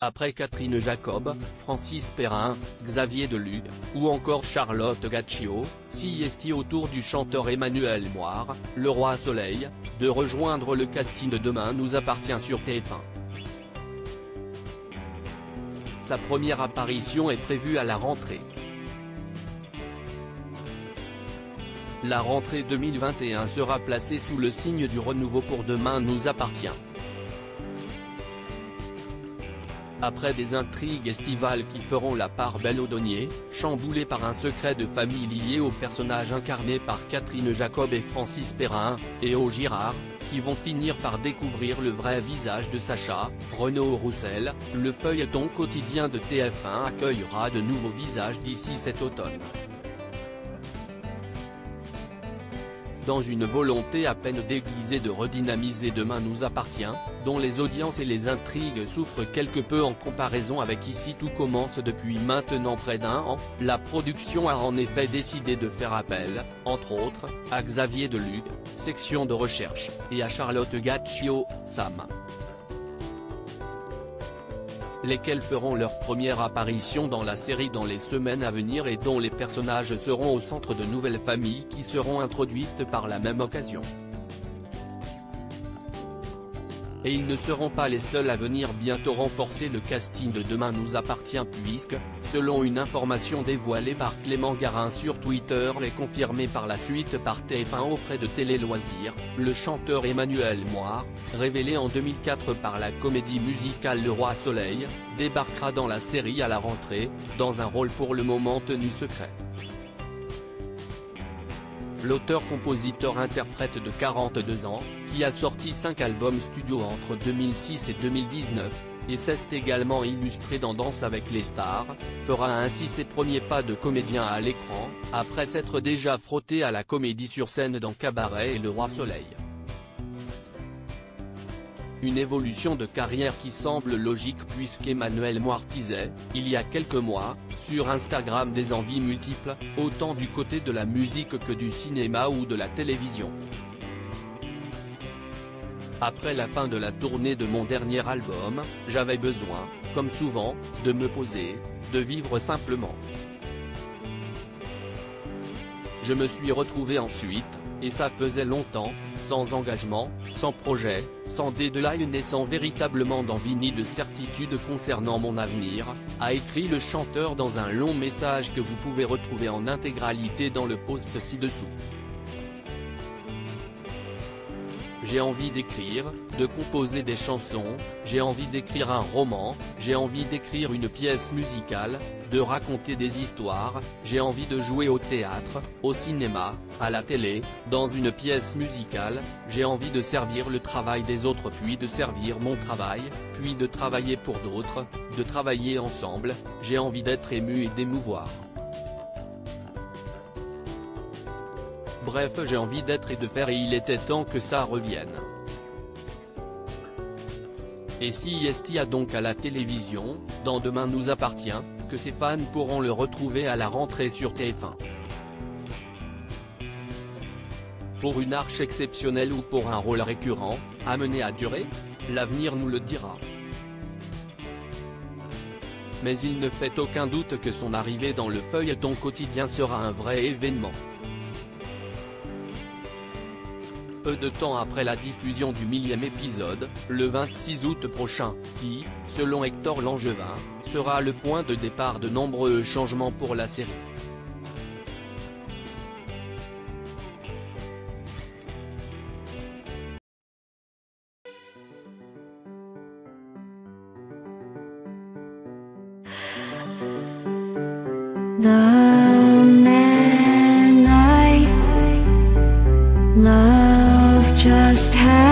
Après Catherine Jacob, Francis Perrin, Xavier Delugue, ou encore Charlotte Gaccio, est autour du chanteur Emmanuel Moire, le Roi Soleil, de rejoindre le casting de Demain nous appartient sur TF1. Sa première apparition est prévue à la rentrée. La rentrée 2021 sera placée sous le signe du renouveau pour Demain nous appartient. Après des intrigues estivales qui feront la part belle aux deniers, chamboulées par un secret de famille lié aux personnages incarnés par Catherine Jacob et Francis Perrin, et aux Girard, qui vont finir par découvrir le vrai visage de Sacha, Renaud Roussel, le feuilleton quotidien de TF1 accueillera de nouveaux visages d'ici cet automne. Dans une volonté à peine déguisée de redynamiser Demain nous appartient, dont les audiences et les intrigues souffrent quelque peu en comparaison avec Ici tout commence depuis maintenant près d'un an, la production a en effet décidé de faire appel, entre autres, à Xavier Delugue, section de recherche, et à Charlotte Gaccio, Sam, lesquels feront leur première apparition dans la série dans les semaines à venir et dont les personnages seront au centre de nouvelles familles qui seront introduites par la même occasion. Et ils ne seront pas les seuls à venir bientôt renforcer le casting de Demain nous appartient puisque, selon une information dévoilée par Clément Garin sur Twitter et confirmée par la suite par TF1 auprès de Télé Loisirs, le chanteur Emmanuel Moire, révélé en 2004 par la comédie musicale Le Roi Soleil, débarquera dans la série à la rentrée, dans un rôle pour le moment tenu secret. L'auteur-compositeur-interprète de 42 ans, qui a sorti 5 albums studio entre 2006 et 2019, et s'est également illustré dans Danse avec les stars, fera ainsi ses premiers pas de comédien à l'écran, après s'être déjà frotté à la comédie sur scène dans Cabaret et Le Roi Soleil. Une évolution de carrière qui semble logique puisqu'Emmanuel Moire teasait, il y a quelques mois, sur Instagram des envies multiples, autant du côté de la musique que du cinéma ou de la télévision. Après la fin de la tournée de mon dernier album, j'avais besoin, comme souvent, de me poser, de vivre simplement. Je me suis retrouvé ensuite, et ça faisait longtemps, sans engagement, sans projet, sans deadline et sans véritablement d'envie ni de certitude concernant mon avenir, a écrit le chanteur dans un long message que vous pouvez retrouver en intégralité dans le post ci-dessous. J'ai envie d'écrire, de composer des chansons, j'ai envie d'écrire un roman, j'ai envie d'écrire une pièce musicale, de raconter des histoires, j'ai envie de jouer au théâtre, au cinéma, à la télé, dans une pièce musicale, j'ai envie de servir le travail des autres puis de servir mon travail, puis de travailler pour d'autres, de travailler ensemble, j'ai envie d'être ému et d'émouvoir. Bref, j'ai envie d'être et de faire et il était temps que ça revienne. Et si est-il donc à la télévision, dans Demain nous appartient, que ses fans pourront le retrouver à la rentrée sur TF1. Pour une arche exceptionnelle ou pour un rôle récurrent, amené à durer, l'avenir nous le dira. Mais il ne fait aucun doute que son arrivée dans le feuilleton quotidien sera un vrai événement. Peu de temps après la diffusion du 1000e épisode, le 26 août prochain, qui, selon Hector Langevin, sera le point de départ de nombreux changements pour la série. Just have